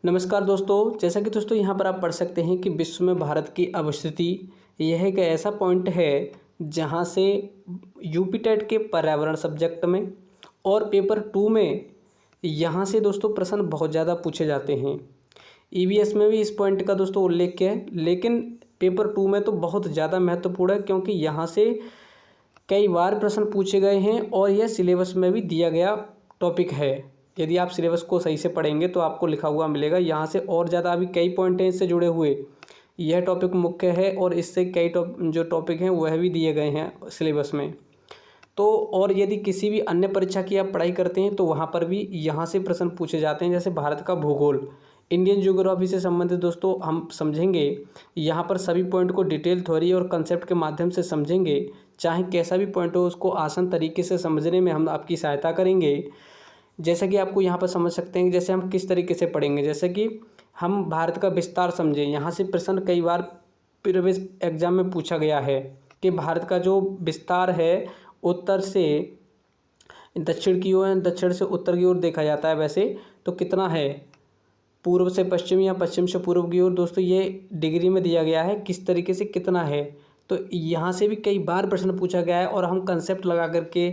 नमस्कार दोस्तों, जैसा कि दोस्तों यहाँ पर आप पढ़ सकते हैं कि विश्व में भारत की अवस्थिति यह एक ऐसा पॉइंट है जहाँ से यूपी टेट के पर्यावरण सब्जेक्ट में और पेपर 2 में यहाँ से दोस्तों प्रश्न बहुत ज़्यादा पूछे जाते हैं। ईवीएस में भी इस पॉइंट का दोस्तों उल्लेख किया है, लेकिन पेपर 2 में तो बहुत ज़्यादा महत्वपूर्ण है क्योंकि यहाँ से कई बार प्रश्न पूछे गए हैं और यह सिलेबस में भी दिया गया टॉपिक है। यदि आप सिलेबस को सही से पढ़ेंगे तो आपको लिखा हुआ मिलेगा यहाँ से, और ज़्यादा अभी कई पॉइंट हैं इससे जुड़े हुए। यह टॉपिक मुख्य है और इससे कई जो टॉपिक हैं वह भी दिए गए हैं सिलेबस में। तो और यदि किसी भी अन्य परीक्षा की आप पढ़ाई करते हैं तो वहाँ पर भी यहाँ से प्रश्न पूछे जाते हैं, जैसे भारत का भूगोल, इंडियन ज्योग्राफी से संबंधित दोस्तों हम समझेंगे। यहाँ पर सभी पॉइंट को डिटेल थ्योरी और कंसेप्ट के माध्यम से समझेंगे। चाहे कैसा भी पॉइंट हो उसको आसान तरीके से समझने में हम आपकी सहायता करेंगे। जैसा कि आपको यहाँ पर समझ सकते हैं, जैसे हम किस तरीके से पढ़ेंगे, जैसे कि हम भारत का विस्तार समझें। यहाँ से प्रश्न कई बार प्रीवियस एग्जाम में पूछा गया है कि भारत का जो विस्तार है उत्तर से दक्षिण की ओर, दक्षिण से उत्तर की ओर देखा जाता है वैसे तो कितना है, पूर्व से पश्चिम या पश्चिम से पूर्व की ओर। दोस्तों ये डिग्री में दिया गया है किस तरीके से कितना है, तो यहाँ से भी कई बार प्रश्न पूछा गया है और हम कंसेप्ट लगा करके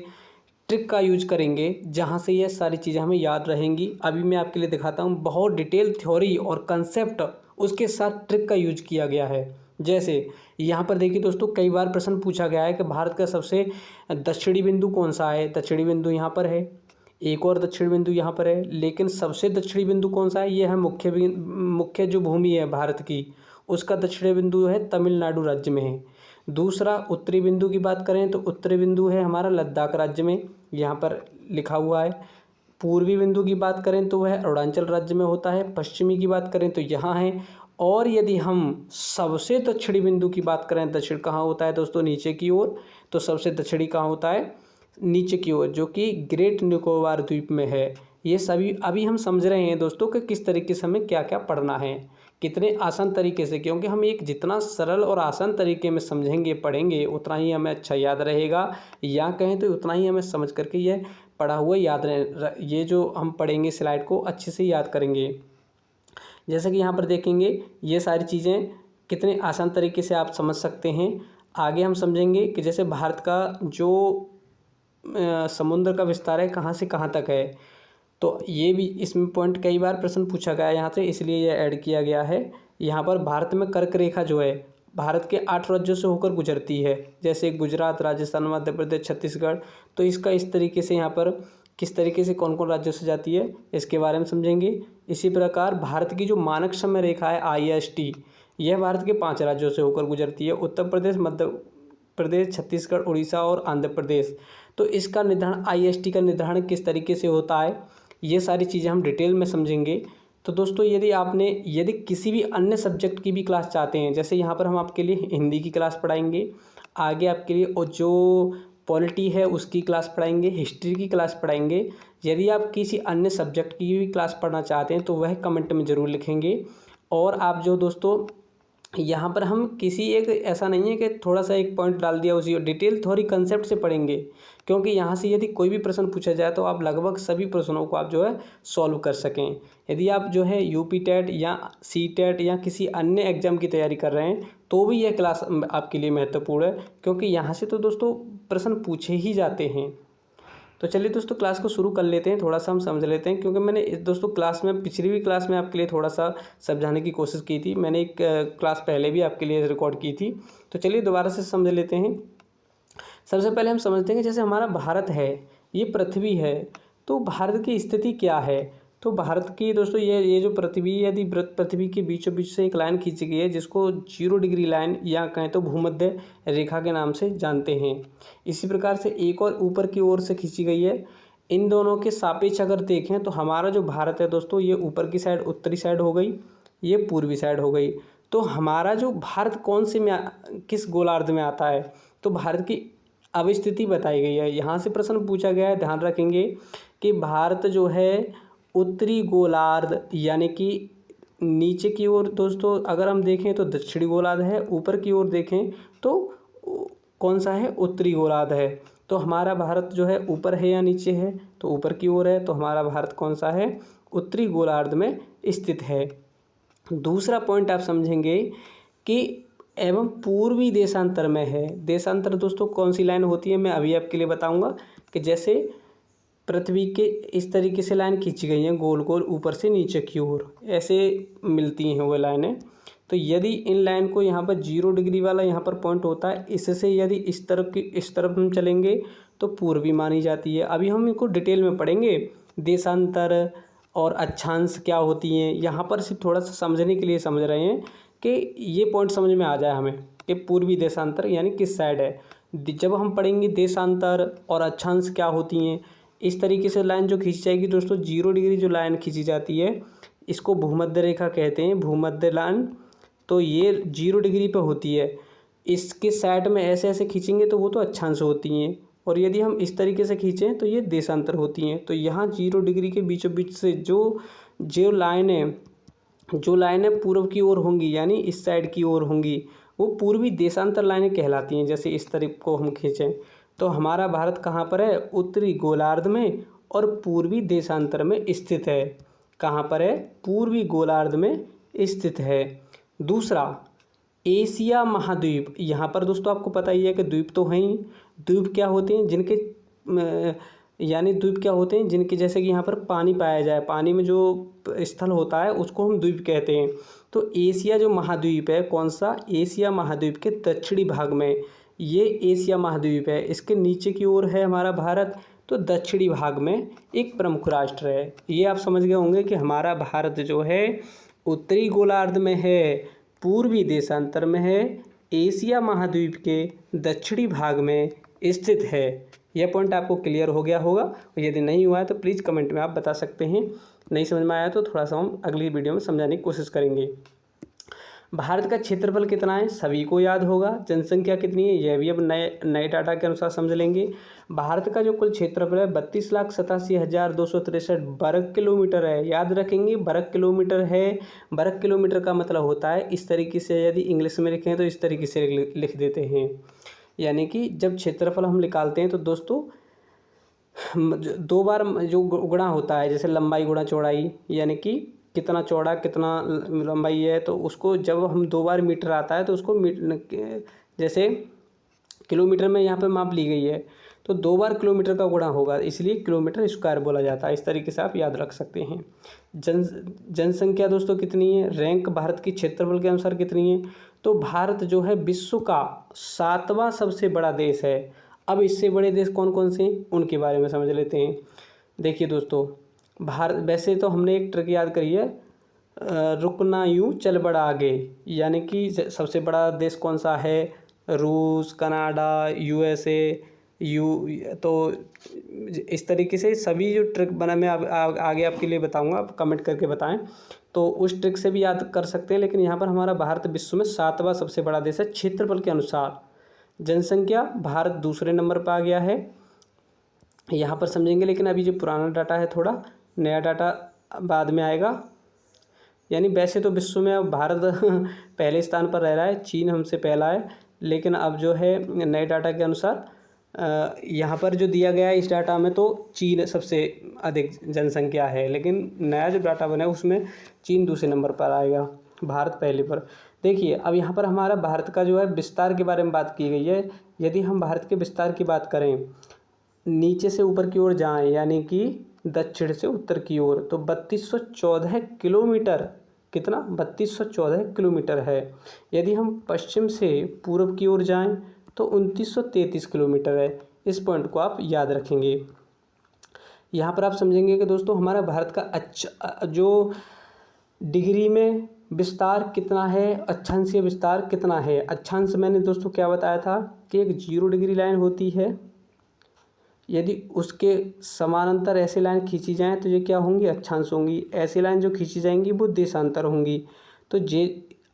ट्रिक का यूज करेंगे जहाँ से ये सारी चीज़ें हमें याद रहेंगी। अभी मैं आपके लिए दिखाता हूँ, बहुत डिटेल थ्योरी और कंसेप्ट उसके साथ ट्रिक का यूज किया गया है। जैसे यहाँ पर देखिए दोस्तों, कई बार प्रश्न पूछा गया है कि भारत का सबसे दक्षिणी बिंदु कौन सा है। दक्षिणी बिंदु यहाँ पर है, एक और दक्षिण बिंदु यहाँ पर है, लेकिन सबसे दक्षिणी बिंदु कौन सा है, ये है मुख्य जो भूमि है भारत की, उसका दक्षिणी बिंदु है तमिलनाडु राज्य में है। दूसरा उत्तरी बिंदु की बात करें तो उत्तरी बिंदु है हमारा लद्दाख राज्य में, यहाँ पर लिखा हुआ है। पूर्वी बिंदु की बात करें तो वह अरुणाचल राज्य में होता है। पश्चिमी की बात करें तो यहाँ है। और यदि हम सबसे दक्षिणी बिंदु की बात करें, दक्षिण कहाँ होता है दोस्तों, नीचे की ओर, तो सबसे दक्षिणी कहाँ होता है, नीचे की ओर, जो कि ग्रेट निकोबार द्वीप में है। ये सभी अभी हम समझ रहे हैं दोस्तों कि किस तरीके से हमें क्या क्या पढ़ना है, कितने आसान तरीके से, क्योंकि हम एक जितना सरल और आसान तरीके में समझेंगे पढ़ेंगे उतना ही हमें अच्छा याद रहेगा, या कहें तो उतना ही हमें समझ करके यह पढ़ा हुआ याद रहे, ये जो हम पढ़ेंगे स्लाइड को अच्छे से याद करेंगे। जैसे कि यहाँ पर देखेंगे ये सारी चीज़ें कितने आसान तरीके से आप समझ सकते हैं। आगे हम समझेंगे कि जैसे भारत का जो समुद्र का विस्तार है कहाँ से कहाँ तक है, तो ये भी इसमें पॉइंट कई बार प्रश्न पूछा गया है यहाँ से, इसलिए यह ऐड किया गया है। यहाँ पर भारत में कर्क रेखा जो है भारत के 8 राज्यों से होकर गुजरती है, जैसे गुजरात, राजस्थान, मध्य प्रदेश, छत्तीसगढ़। तो इसका इस तरीके से यहाँ पर किस तरीके से कौन कौन राज्यों से जाती है इसके बारे में समझेंगे। इसी प्रकार भारत की जो मानक समय रेखा है IST, यह भारत के 5 राज्यों से होकर गुजरती है, उत्तर प्रदेश, मध्य प्रदेश, छत्तीसगढ़, उड़ीसा और आंध्र प्रदेश। तो इसका निर्धारण IST का निर्धारण किस तरीके से होता है, ये सारी चीज़ें हम डिटेल में समझेंगे। तो दोस्तों यदि किसी भी अन्य सब्जेक्ट की भी क्लास चाहते हैं, जैसे यहाँ पर हम आपके लिए हिंदी की क्लास पढ़ाएंगे, आगे आपके लिए और जो पॉलिटी है उसकी क्लास पढ़ाएंगे, हिस्ट्री की क्लास पढ़ाएंगे। यदि आप किसी अन्य सब्जेक्ट की भी क्लास पढ़ना चाहते हैं तो वह कमेंट में ज़रूर लिखेंगे। और आप जो दोस्तों यहाँ पर हम किसी एक ऐसा नहीं है कि थोड़ा सा एक पॉइंट डाल दिया उसी डिटेल थ्योरी कंसेप्ट से पढ़ेंगे, क्योंकि यहाँ से यदि कोई भी प्रश्न पूछा जाए तो आप लगभग सभी प्रश्नों को आप जो है सॉल्व कर सकें। यदि आप जो है यूपी टेट या सी टेट या किसी अन्य एग्जाम की तैयारी कर रहे हैं तो भी यह क्लास आपके लिए महत्वपूर्ण है, क्योंकि यहाँ से तो दोस्तों प्रश्न पूछे ही जाते हैं। तो चलिए दोस्तों क्लास को शुरू कर लेते हैं, थोड़ा सा हम समझ लेते हैं, क्योंकि मैंने दोस्तों क्लास में पिछली भी क्लास में आपके लिए थोड़ा सा समझाने की कोशिश की थी। मैंने एक क्लास पहले भी आपके लिए रिकॉर्ड की थी, तो चलिए दोबारा से समझ लेते हैं। सबसे पहले हम समझते हैं कि जैसे हमारा भारत है, ये पृथ्वी है, तो भारत की स्थिति क्या है। तो भारत की दोस्तों ये जो पृथ्वी, यदि पृथ्वी के बीचों बीच से एक लाइन खींची गई है जिसको 0 डिग्री लाइन या कहें तो भूमध्य रेखा के नाम से जानते हैं। इसी प्रकार से एक और ऊपर की ओर से खींची गई है। इन दोनों के सापेक्ष अगर देखें तो हमारा जो भारत है दोस्तों, ये ऊपर की साइड उत्तरी साइड हो गई, ये पूर्वी साइड हो गई। तो हमारा जो भारत कौन से में किस गोलार्ध में आता है, तो भारत की अवस्थिति बताई गई है। यहाँ से प्रश्न पूछा गया है, ध्यान रखेंगे कि भारत जो है उत्तरी गोलार्ध यानी कि नीचे की ओर दोस्तों अगर हम देखें तो दक्षिणी गोलार्ध है, ऊपर की ओर देखें तो कौन सा है, उत्तरी गोलार्ध है। तो हमारा भारत जो है ऊपर है या नीचे है, तो ऊपर की ओर है, तो हमारा भारत कौन सा है, उत्तरी गोलार्ध में स्थित है। दूसरा पॉइंट आप समझेंगे कि एवं पूर्वी देशांतर में है। देशांतर दोस्तों कौन सी लाइन होती है, मैं अभी आपके लिए बताऊंगा कि जैसे पृथ्वी के इस तरीके से लाइन खींची गई हैं गोल गोल ऊपर से नीचे की ओर, ऐसे मिलती हैं वो लाइनें। तो यदि इन लाइन को यहाँ पर 0 डिग्री वाला यहाँ पर पॉइंट होता है, इससे यदि इस तरफ हम चलेंगे तो पूर्वी मानी जाती है। अभी हम इनको डिटेल में पढ़ेंगे, देशांतर और अक्षांश क्या होती हैं। यहाँ पर सिर्फ थोड़ा सा समझने के लिए समझ रहे हैं कि ये पॉइंट समझ में आ जाए हमें कि पूर्वी देशांतर यानी किस साइड है। जब हम पढ़ेंगे देशांतर और अक्षांश क्या होती हैं, इस तरीके से लाइन जो खींची जाएगी दोस्तों, 0 डिग्री जो लाइन खींची जाती है इसको भूमध्य रेखा कहते हैं, भूमध्य लाइन। तो ये 0 डिग्री पे होती है, इसके साइड में ऐसे ऐसे खींचेंगे तो वो तो अक्षांश होती हैं, और यदि हम इस तरीके से खींचें तो ये देशांतर होती हैं। तो यहाँ 0 डिग्री के बीचों बीच से जो लाइनें पूर्व की ओर होंगी यानी इस साइड की ओर होंगी वो पूर्वी देशांतर लाइनें कहलाती हैं। जैसे इस तरफ को हम खींचें तो हमारा भारत कहाँ पर है, उत्तरी गोलार्ध में और पूर्वी देशांतर में स्थित है। कहाँ पर है, पूर्वी गोलार्ध में स्थित है। दूसरा, एशिया महाद्वीप। यहाँ पर दोस्तों आपको पता ही है कि द्वीप तो हैं ही। द्वीप क्या होते हैं, द्वीप क्या होते हैं जिनके जैसे कि यहाँ पर पानी पाया जाए, पानी में जो स्थल होता है उसको हम द्वीप कहते हैं। तो एशिया जो महाद्वीप है, कौन सा, एशिया महाद्वीप के दक्षिणी भाग में ये एशिया महाद्वीप है। इसके नीचे की ओर है हमारा भारत, तो दक्षिणी भाग में एक प्रमुख राष्ट्र है। ये आप समझ गए होंगे कि हमारा भारत जो है उत्तरी गोलार्ध में है, पूर्वी देशांतर में है, एशिया महाद्वीप के दक्षिणी भाग में स्थित है। यह पॉइंट आपको क्लियर हो गया होगा, और यदि नहीं हुआ है तो प्लीज़ कमेंट में आप बता सकते हैं। नहीं समझ में आया तो थोड़ा सा हम अगली वीडियो में समझाने की कोशिश करेंगे। भारत का क्षेत्रफल कितना है, सभी को याद होगा। जनसंख्या कितनी है, यह भी अब नए डाटा के अनुसार समझ लेंगे। भारत का जो कुल क्षेत्रफल है 32,87,263 वर्ग किलोमीटर है। याद रखेंगे वर्ग किलोमीटर है। वर्ग किलोमीटर का मतलब होता है, इस तरीके से यदि इंग्लिश में लिखें तो इस तरीके से लिख देते हैं। यानी कि जब क्षेत्रफल हम निकालते हैं तो दोस्तों 2 बार जो गुणा होता है, जैसे लंबाई गुणा चौड़ाई, यानी कि कितना चौड़ा कितना लंबाई है, तो उसको जब हम 2 बार मीटर आता है तो उसको जैसे किलोमीटर में यहाँ पे माप ली गई है तो 2 बार किलोमीटर का गुणा होगा, इसलिए किलोमीटर स्क्वायर बोला जाता है। इस तरीके से आप याद रख सकते हैं। जनसंख्या दोस्तों कितनी है, रैंक भारत की क्षेत्रफल के अनुसार कितनी है, तो भारत जो है विश्व का 7वां सबसे बड़ा देश है। अब इससे बड़े देश कौन कौन से हैं उनके बारे में समझ लेते हैं। देखिए दोस्तों, भारत, वैसे तो हमने एक ट्रिक याद करी है, रुकना यूँ चल बड़ा आगे, यानी कि सबसे बड़ा देश कौन सा है, रूस, कनाडा, यूएसए, तो इस तरीके से सभी जो ट्रिक बना मैं आगे आपके लिए बताऊंगा, आप कमेंट करके बताएं तो उस ट्रिक से भी याद कर सकते हैं। लेकिन यहाँ पर हमारा भारत विश्व में 7वां सबसे बड़ा देश है क्षेत्रफल के अनुसार। जनसंख्या भारत दूसरे नंबर पर आ गया है, यहाँ पर समझेंगे। लेकिन अभी जो पुराना डाटा है, थोड़ा नया डाटा बाद में आएगा। यानी वैसे तो विश्व में अब भारत पहले स्थान पर रह रहा है, चीन हमसे पहला है, लेकिन अब जो है नए डाटा के अनुसार यहाँ पर जो दिया गया है इस डाटा में तो चीन सबसे अधिक जनसंख्या है, लेकिन नया जो डाटा बना है उसमें चीन दूसरे नंबर पर आएगा, भारत पहले पर। देखिए अब यहाँ पर हमारा भारत का जो है विस्तार के बारे में बात की गई है। यदि हम भारत के विस्तार की बात करें, नीचे से ऊपर की ओर जाएं, यानी कि दक्षिण से उत्तर की ओर, तो 3214 किलोमीटर, कितना, 3214 किलोमीटर है। यदि हम पश्चिम से पूर्व की ओर जाएं तो 2933 किलोमीटर है। इस पॉइंट को आप याद रखेंगे। यहाँ पर आप समझेंगे कि दोस्तों हमारा भारत का जो डिग्री में विस्तार कितना है, अक्षांशीय विस्तार कितना है। अक्षांश मैंने दोस्तों क्या बताया था कि एक 0 डिग्री लाइन होती है, यदि उसके समानांतर ऐसे लाइन खींची जाएं तो ये क्या होंगी, अक्षांश होंगी। ऐसी लाइन जो खींची जाएंगी वो देशांतर होंगी। तो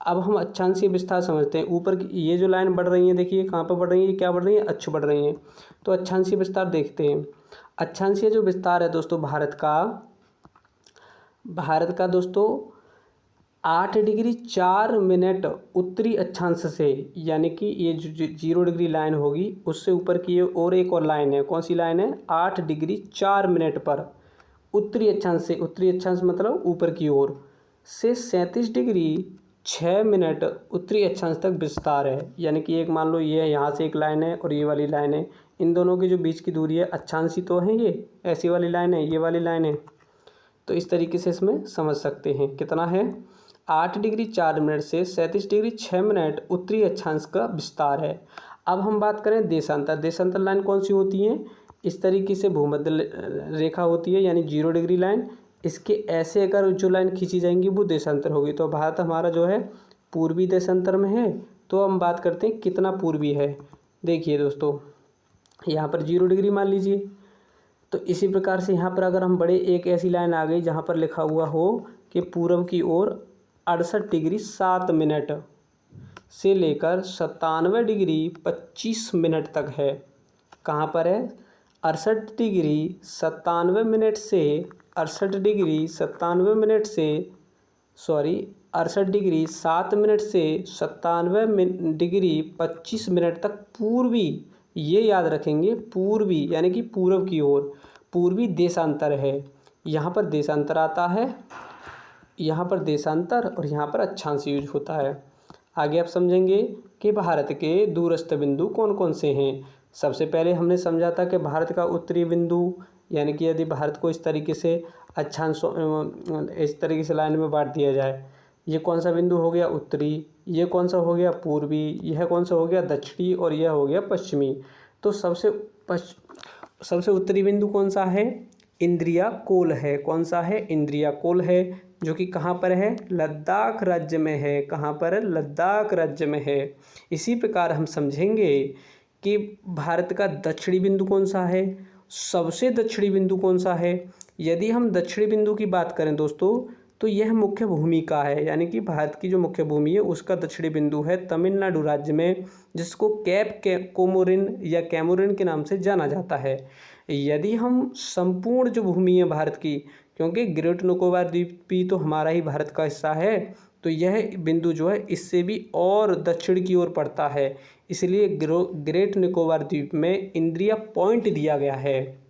अब हम अक्षांशीय विस्तार समझते हैं। ऊपर की ये जो लाइन बढ़ रही है, देखिए कहाँ पर बढ़ रही है, क्या बढ़ रही है, अक्ष बढ़ रही हैं। तो अक्षांशीय विस्तार देखते हैं। अक्षांशीय जो विस्तार है दोस्तों भारत का दोस्तों 8 डिग्री 4 मिनट उत्तरी अक्षांश से, यानी कि ये जो 0 डिग्री लाइन होगी उससे ऊपर की और एक और लाइन है। कौन सी लाइन है, 8 डिग्री 4 मिनट पर उत्तरी अक्षांश से, उत्तरी अक्षांश मतलब ऊपर की ओर, से 37 डिग्री 6 मिनट उत्तरी अक्षांश तक विस्तार है। यानी कि एक मान लो ये यहाँ से एक लाइन है और ये वाली लाइन है, इन दोनों के जो बीच की दूरी है अक्षांश ही तो है, ये ऐसी वाली लाइन है, ये वाली लाइन है। तो इस तरीके से इसमें समझ सकते हैं। कितना है? 8 डिग्री 4 मिनट से 37 डिग्री 6 मिनट उत्तरी अक्षांश का विस्तार है। अब हम बात करें देशांतर। देशांतर लाइन कौन सी होती है? इस तरीके से भूमध्य रेखा होती है, यानी 0 डिग्री लाइन। इसके ऐसे अगर जो लाइन खींची जाएंगी वो देशांतर होगी। तो भारत हमारा जो है पूर्वी देशांतर में है। तो हम बात करते हैं कितना पूर्वी है। देखिए दोस्तों, यहाँ पर 0 डिग्री मान लीजिए। तो इसी प्रकार से यहाँ पर अगर हम बड़े एक ऐसी लाइन आ गई जहाँ पर लिखा हुआ हो कि पूर्व की ओर 68 डिग्री 7 मिनट से लेकर 97 डिग्री 25 मिनट तक है। कहाँ पर है? 68 डिग्री 97 मिनट से 68 डिग्री 97 मिनट से 68 डिग्री 7 मिनट से 97 डिग्री 25 मिनट तक पूर्वी, ये याद रखेंगे, पूर्वी यानी कि पूर्व की ओर पूर्वी देशांतर है। यहाँ पर देशांतर आता है, यहाँ पर देशांतर और यहाँ पर अक्षांश यूज होता है। आगे आप समझेंगे कि भारत के दूरस्थ बिंदु कौन कौन से हैं। सबसे पहले हमने समझा था कि भारत का उत्तरी बिंदु, यानी कि यदि भारत को इस तरीके से अक्षांश इस तरीके से लाइन में बांट दिया जाए, ये कौन सा बिंदु हो गया? उत्तरी। ये कौन सा हो गया? पूर्वी। यह कौन सा हो गया? दक्षिणी। और यह हो गया पश्चिमी। तो सबसे उत्तरी बिंदु कौन सा है? इंद्रियाकोल है। कौन सा है? इंद्रियाकोल है, जो कि कहाँ पर है? लद्दाख राज्य में है। कहाँ पर है? लद्दाख राज्य में है। इसी प्रकार हम समझेंगे कि भारत का दक्षिणी बिंदु कौन सा है? सबसे दक्षिणी बिंदु कौन सा है? यदि हम दक्षिणी बिंदु की बात करें दोस्तों, तो यह मुख्य भूमि का है, यानी कि भारत की जो मुख्य भूमि है उसका दक्षिणी बिंदु है तमिलनाडु राज्य में, जिसको कोमोरिन या कैमोरिन के नाम से जाना जाता है। यदि हम संपूर्ण जो भूमि है भारत की, क्योंकि ग्रेट निकोबार द्वीप भी तो हमारा ही भारत का हिस्सा है, तो यह बिंदु जो है इससे भी और दक्षिण की ओर पड़ता है, इसलिए ग्रेट निकोबार द्वीप में इंद्रिया पॉइंट दिया गया है।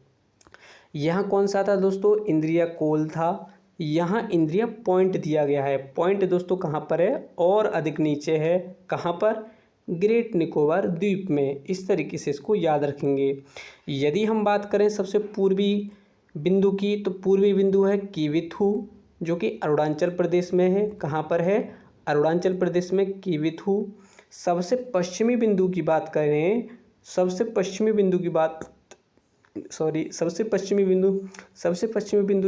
यहाँ कौन सा था दोस्तों? इंद्रियाकोल था। यहाँ इंद्रिया पॉइंट दिया गया है। पॉइंट दोस्तों कहाँ पर है? और अधिक नीचे है। कहाँ पर? ग्रेट निकोबार द्वीप में। इस तरीके से इसको याद रखेंगे। यदि हम बात करें सबसे पूर्वी बिंदु की, तो पूर्वी बिंदु है किविथु, जो कि अरुणाचल प्रदेश में है। कहाँ पर है? अरुणाचल प्रदेश में किविथु। सबसे पश्चिमी बिंदु की बात करें, सबसे पश्चिमी बिंदु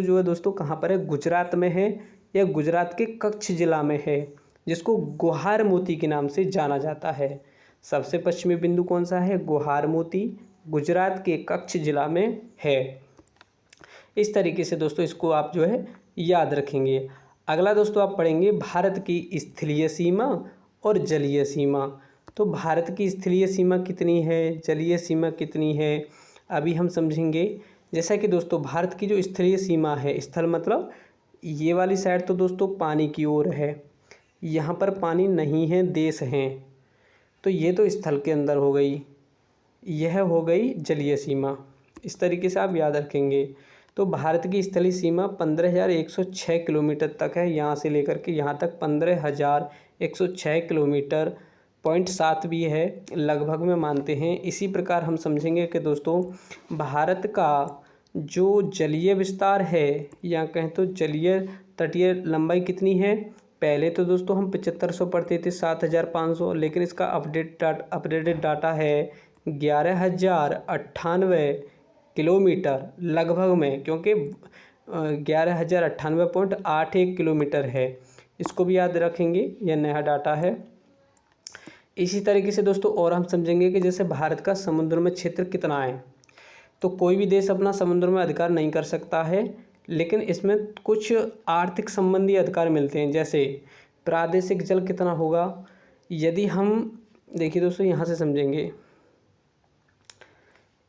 जो है दोस्तों कहाँ पर है? गुजरात में है, या गुजरात के कच्छ जिला में है, जिसको गुहार मोती के नाम से जाना जाता है। सबसे पश्चिमी बिंदु कौन सा है? गुहार मोती, गुजरात के कच्छ जिला में है। इस तरीके से दोस्तों इसको आप जो है याद रखेंगे। अगला दोस्तों आप पढ़ेंगे भारत की स्थलीय सीमा और जलीय सीमा। तो भारत की स्थलीय सीमा कितनी है, जलीय सीमा कितनी है, अभी हम समझेंगे। जैसा कि दोस्तों भारत की जो स्थलीय सीमा है, स्थल मतलब ये वाली साइड तो दोस्तों पानी की ओर है, यहाँ पर पानी नहीं है, देश हैं, तो ये तो स्थल के अंदर हो गई, यह हो गई जलीय सीमा। इस तरीके से आप याद रखेंगे। तो भारत की स्थलीय सीमा 15,106 किलोमीटर तक है, यहाँ से लेकर के यहाँ तक 15,106 किलोमीटर, 0.7 भी है, लगभग में मानते हैं। इसी प्रकार हम समझेंगे कि दोस्तों भारत का जो जलीय विस्तार है, या कहें तो जलीय तटीय लंबाई कितनी है। पहले तो दोस्तों हम 7500 पढ़ते थे, 7500, लेकिन इसका अपडेटेड डाटा है 11,098 किलोमीटर लगभग में, क्योंकि 11,098.81 किलोमीटर है। इसको भी याद रखेंगे, यह नया डाटा है। इसी तरीके से दोस्तों और हम समझेंगे कि जैसे भारत का समुद्र में क्षेत्र कितना है। तो कोई भी देश अपना समुद्र में अधिकार नहीं कर सकता है, लेकिन इसमें कुछ आर्थिक संबंधी अधिकार मिलते हैं। जैसे प्रादेशिक जल कितना होगा, यदि हम देखिए दोस्तों यहाँ से समझेंगे,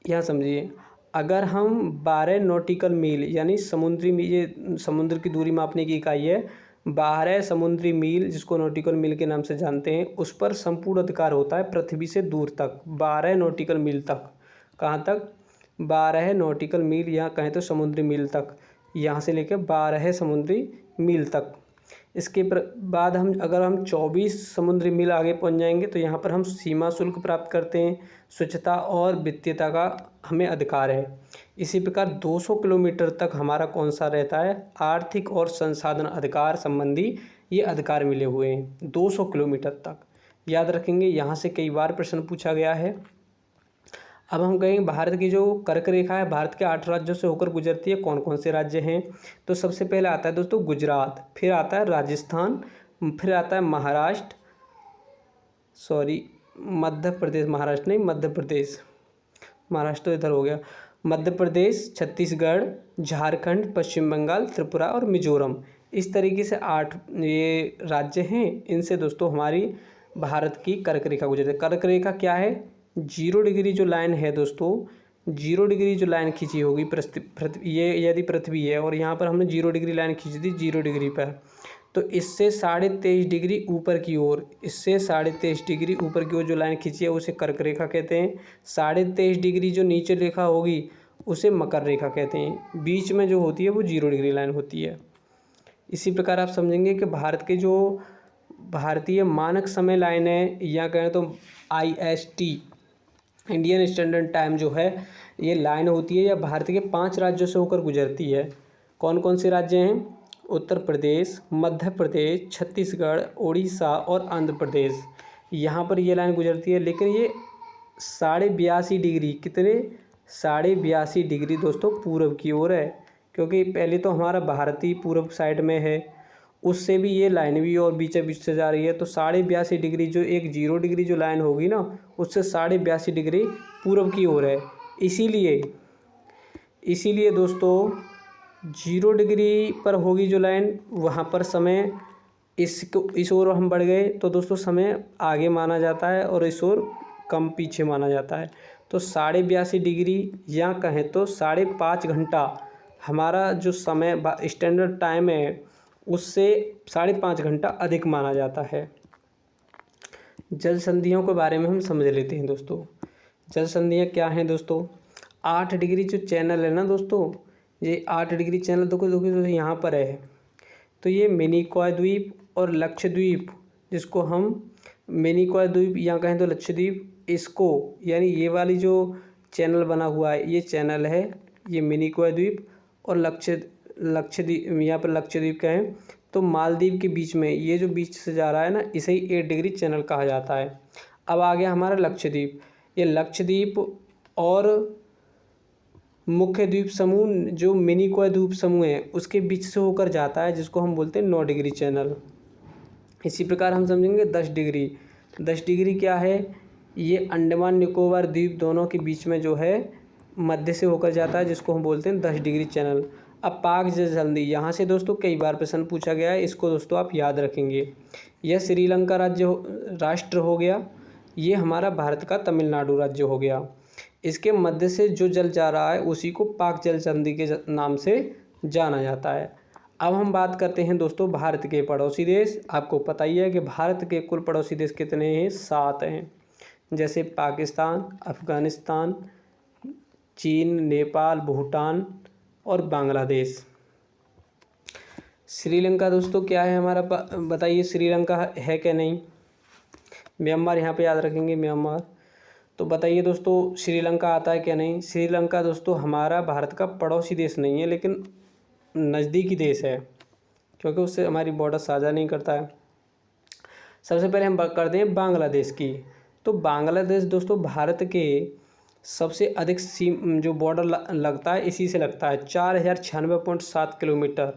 यहाँ समझिए, अगर हम 12 नॉटिकल मील यानी समुद्री मील, ये समुद्र की दूरी मापने की इकाई है, 12 समुद्री मील जिसको नॉटिकल मील के नाम से जानते हैं, उस पर संपूर्ण अधिकार होता है पृथ्वी से दूर तक, 12 नॉटिकल मील तक। कहाँ तक? 12 नॉटिकल मील, या कहें तो समुद्री मील तक, यहाँ से लेकर 12 समुद्री मील तक। इसके बाद अगर हम 24 समुद्री मील आगे पहुंच जाएंगे तो यहाँ पर हम सीमा शुल्क प्राप्त करते हैं। स्वच्छता और वित्तीयता का हमें अधिकार है। इसी प्रकार 200 किलोमीटर तक हमारा कौन सा रहता है, आर्थिक और संसाधन अधिकार संबंधी ये अधिकार मिले हुए हैं 200 किलोमीटर तक। याद रखेंगे, यहाँ से कई बार प्रश्न पूछा गया है। अब हम कहेंगे भारत की जो कर्क रेखा है भारत के 8 राज्यों से होकर गुजरती है। कौन कौन से राज्य हैं? तो सबसे पहले आता है दोस्तों गुजरात, फिर आता है राजस्थान, फिर आता है महाराष्ट्र, मध्य प्रदेश, महाराष्ट्र नहीं, मध्य प्रदेश, महाराष्ट्र तो इधर हो गया, मध्य प्रदेश, छत्तीसगढ़, झारखंड, पश्चिम बंगाल, त्रिपुरा और मिजोरम। इस तरीके से 8 ये राज्य हैं। इनसे दोस्तों हमारी भारत की कर्क रेखा गुजरती है। कर्क रेखा क्या है? 0 डिग्री जो लाइन है दोस्तों, 0 डिग्री जो लाइन खींची होगी ये यदि पृथ्वी है और यहाँ पर हमने 0 डिग्री लाइन खींच दी 0 डिग्री पर, तो इससे 23.5 डिग्री ऊपर की ओर, इससे 23.5 डिग्री ऊपर की ओर जो लाइन खींची है उसे कर्क रेखा कहते हैं। 23.5 डिग्री जो नीचे रेखा होगी उसे मकर रेखा कहते हैं। बीच में जो होती है वो 0 डिग्री लाइन होती है। इसी प्रकार आप समझेंगे कि भारत के जो भारतीय मानक समय लाइन है या कहें तो IST, इंडियन स्टैंडर्ड टाइम जो है, ये लाइन होती है या भारत के 5 राज्यों से होकर गुजरती है। कौन कौन से राज्य हैं? उत्तर प्रदेश, मध्य प्रदेश, छत्तीसगढ़, उड़ीसा और आंध्र प्रदेश। यहाँ पर ये लाइन गुजरती है। लेकिन ये 82.5 डिग्री, कितने? 82.5 डिग्री दोस्तों पूर्व की ओर है, क्योंकि पहले तो हमारा भारत ही पूर्व साइड में है, उससे भी ये लाइन भी और बीच बीच से जा रही है। तो 82.5 डिग्री जो एक 0 डिग्री जो लाइन होगी ना, उससे 82.5 डिग्री पूर्व की ओर है। इसीलिए दोस्तों 0 डिग्री पर होगी जो लाइन, वहाँ पर समय इस ओर हम बढ़ गए तो दोस्तों समय आगे माना जाता है और इस ओर कम पीछे माना जाता है। तो 82.5 डिग्री या कहें तो 5.5 घंटा हमारा जो समय स्टैंडर्ड टाइम है उससे 5.5 घंटा अधिक माना जाता है। जल संधियों के बारे में हम समझ लेते हैं दोस्तों। जल संधियाँ क्या हैं दोस्तों? 8 डिग्री जो चैनल है ना दोस्तों, ये 8 डिग्री चैनल देखो यहाँ पर है। तो ये मिनिकॉय द्वीप और लक्षद्वीप, जिसको हम मिनिकॉय द्वीप या कहें तो लक्षद्वीप, इसको यानी ये वाली जो चैनल बना हुआ है ये चैनल है, ये मिनिकॉय द्वीप और लक्षद्वीप, यहाँ पर लक्षद्वीप कहें तो मालदीव के बीच में ये जो बीच से जा रहा है ना, इसे ही 8 डिग्री चैनल कहा जाता है। अब आ गया हमारा लक्षद्वीप। ये लक्षद्वीप और मुख्य द्वीप समूह जो मिनिकॉय द्वीप समूह है उसके बीच से होकर जाता है, जिसको हम बोलते हैं 9 डिग्री चैनल। इसी प्रकार हम समझेंगे 10 डिग्री। 10 डिग्री क्या है? ये अंडमान निकोबार द्वीप दोनों के बीच में जो है मध्य से होकर जाता है, जिसको हम बोलते हैं 10 डिग्री चैनल। अब पाक जल संधि, यहाँ से दोस्तों कई बार प्रश्न पूछा गया है, इसको दोस्तों आप याद रखेंगे। यह श्रीलंका राष्ट्र हो गया, ये हमारा भारत का तमिलनाडु राज्य हो गया। इसके मध्य से जो जल जा रहा है उसी को पाक जल संधि के नाम से जाना जाता है। अब हम बात करते हैं दोस्तों भारत के पड़ोसी देश। आपको पता ही है कि भारत के कुल पड़ोसी देश कितने हैं? 7 हैं। जैसे पाकिस्तान, अफ़गानिस्तान, चीन, नेपाल, भूटान और बांग्लादेश। श्रीलंका दोस्तों क्या है हमारा, बताइए श्रीलंका है क्या नहीं? म्यांमार यहाँ पे याद रखेंगे, म्यांमार। तो बताइए दोस्तों श्रीलंका आता है क्या नहीं? श्रीलंका दोस्तों हमारा भारत का पड़ोसी देश नहीं है, लेकिन नज़दीकी देश है, क्योंकि उससे हमारी बॉर्डर साझा नहीं करता है। सबसे पहले हम बात करते हैं बांग्लादेश की। तो बांग्लादेश दोस्तों भारत के सबसे अधिक जो बॉर्डर लगता है इसी से लगता है, 4096.7 किलोमीटर।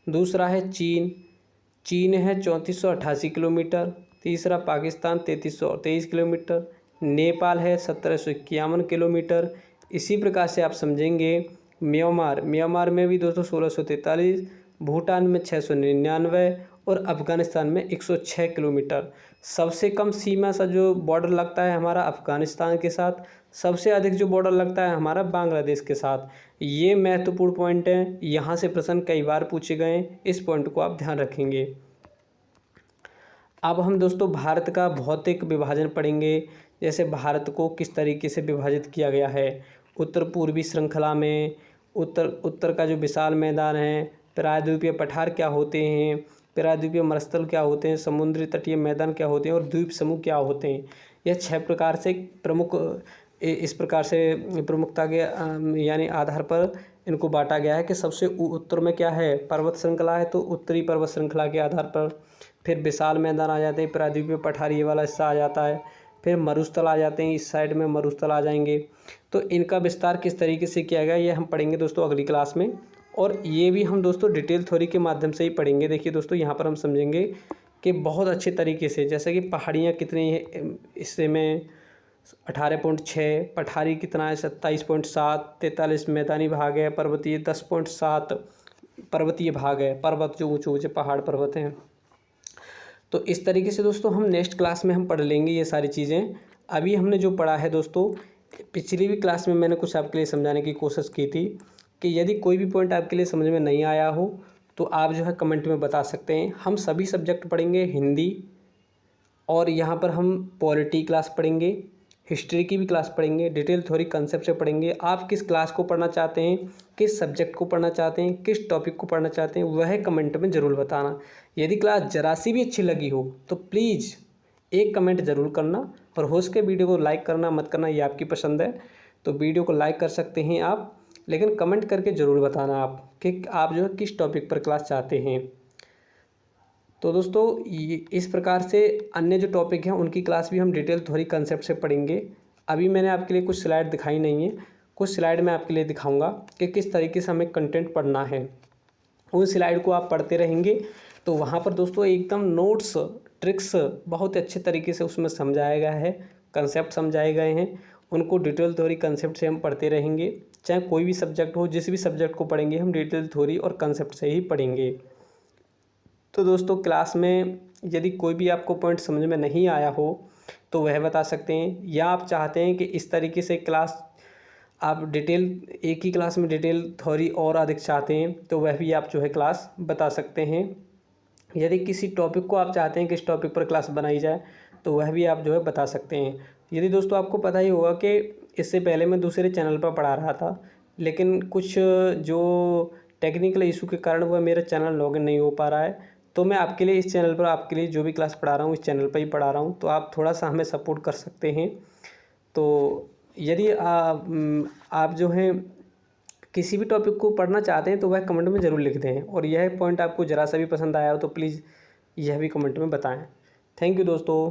दूसरा है चीन है 3488 किलोमीटर। तीसरा पाकिस्तान 3323 किलोमीटर। नेपाल है 1751 किलोमीटर। इसी प्रकार से आप समझेंगे म्यांमार में भी दोस्तों 1643, भूटान में 699 और अफ़गानिस्तान में 106 किलोमीटर। सबसे कम सीमा सा जो बॉर्डर लगता है हमारा अफ़गानिस्तान के साथ, सबसे अधिक जो बॉर्डर लगता है हमारा बांग्लादेश के साथ। ये महत्वपूर्ण पॉइंट हैं, यहाँ से प्रश्न कई बार पूछे गए हैं, इस पॉइंट को आप ध्यान रखेंगे। अब हम दोस्तों भारत का भौतिक विभाजन पढ़ेंगे, जैसे भारत को किस तरीके से विभाजित किया गया है। उत्तर पूर्वी श्रृंखला में उत्तर का जो विशाल मैदान है, प्रायद्वीपीय पठार क्या होते हैं, प्रायद्वीपीय मरुस्थल क्या होते हैं, समुद्री तटीय मैदान क्या होते हैं और द्वीप समूह क्या होते हैं। यह 6 प्रकार से प्रमुख इस प्रकार से प्रमुखता के यानी आधार पर इनको बांटा गया है कि सबसे उत्तर में क्या है, पर्वत श्रृंखला है, तो उत्तरी पर्वत श्रृंखला के आधार पर फिर विशाल मैदान आ जाते हैं, प्रायद्वीपीय पठारी वाला हिस्सा आ जाता है, फिर मरुस्थल आ जाते हैं, इस साइड में मरुस्थल आ जाएंगे। तो इनका विस्तार किस तरीके से किया गया ये हम पढ़ेंगे दोस्तों अगली क्लास में, और ये भी हम दोस्तों डिटेल थ्योरी के माध्यम से ही पढ़ेंगे। देखिए दोस्तों यहाँ पर हम समझेंगे कि बहुत अच्छे तरीके से, जैसे कि पहाड़ियाँ कितनी हिस्से में 18.6, पठारी कितना है 27.7, 43 मैदानी भाग है, पर्वतीय 10.7 पर्वतीय भाग है, पर्वत जो ऊँचे ऊँचे पहाड़ पर्वत हैं। तो इस तरीके से दोस्तों हम नेक्स्ट क्लास में हम पढ़ लेंगे ये सारी चीज़ें। अभी हमने जो पढ़ा है दोस्तों, पिछली भी क्लास में मैंने कुछ आपके लिए समझाने की कोशिश की थी कि यदि कोई भी पॉइंट आपके लिए समझ में नहीं आया हो तो आप जो है कमेंट में बता सकते हैं। हम सभी सब्जेक्ट पढ़ेंगे, हिंदी, और यहाँ पर हम पॉलिटी क्लास पढ़ेंगे, हिस्ट्री की भी क्लास पढ़ेंगे, डिटेल थ्योरी कंसेप्ट से पढ़ेंगे। आप किस क्लास को पढ़ना चाहते हैं, किस सब्जेक्ट को पढ़ना चाहते हैं, किस टॉपिक को पढ़ना चाहते हैं, वह कमेंट में ज़रूर बताना। यदि क्लास जरा सी भी अच्छी लगी हो तो प्लीज़ एक कमेंट ज़रूर करना, और हो सके वीडियो को लाइक करना मत करना, ये आपकी पसंद है। तो वीडियो को लाइक कर सकते हैं आप, लेकिन कमेंट करके ज़रूर बताना आप कि आप जो है किस टॉपिक पर क्लास चाहते हैं। तो दोस्तों इस प्रकार से अन्य जो टॉपिक हैं उनकी क्लास भी हम डिटेल थ्योरी कंसेप्ट से पढ़ेंगे। अभी मैंने आपके लिए कुछ स्लाइड दिखाई नहीं है, कुछ स्लाइड मैं आपके लिए दिखाऊंगा कि किस तरीके से हमें कंटेंट पढ़ना है। उन स्लाइड को आप पढ़ते रहेंगे तो वहाँ पर दोस्तों एकदम नोट्स, ट्रिक्स बहुत अच्छे तरीके से उसमें समझाया गया है, कंसेप्ट समझाए गए हैं। उनको डिटेल थ्योरी कंसेप्ट से हम पढ़ते रहेंगे, चाहे कोई भी सब्जेक्ट हो, जिस भी सब्जेक्ट को पढ़ेंगे हम डिटेल थ्योरी और कंसेप्ट से ही पढ़ेंगे। तो दोस्तों क्लास में यदि कोई भी आपको पॉइंट समझ में नहीं आया हो तो वह बता सकते हैं, या आप चाहते हैं कि इस तरीके से क्लास आप डिटेल एक ही क्लास में डिटेल थ्योरी और अधिक चाहते हैं तो वह भी आप जो है क्लास बता सकते हैं। यदि किसी टॉपिक को आप चाहते हैं कि इस टॉपिक पर क्लास बनाई जाए तो वह भी आप जो है बता सकते हैं। यदि दोस्तों आपको पता ही होगा कि इससे पहले मैं दूसरे चैनल पर पढ़ा रहा था, लेकिन कुछ जो टेक्निकल इशू के कारण वह मेरा चैनल लॉगिन नहीं हो पा रहा है, तो मैं आपके लिए इस चैनल पर आपके लिए जो भी क्लास पढ़ा रहा हूँ इस चैनल पर ही पढ़ा रहा हूँ, तो आप थोड़ा सा हमें सपोर्ट कर सकते हैं। तो यदि आप जो हैं किसी भी टॉपिक को पढ़ना चाहते हैं तो वह कमेंट में ज़रूर लिख दें, और यह पॉइंट आपको ज़रा सा भी पसंद आया हो तो प्लीज़ यह भी कमेंट में बताएं। थैंक यू दोस्तों।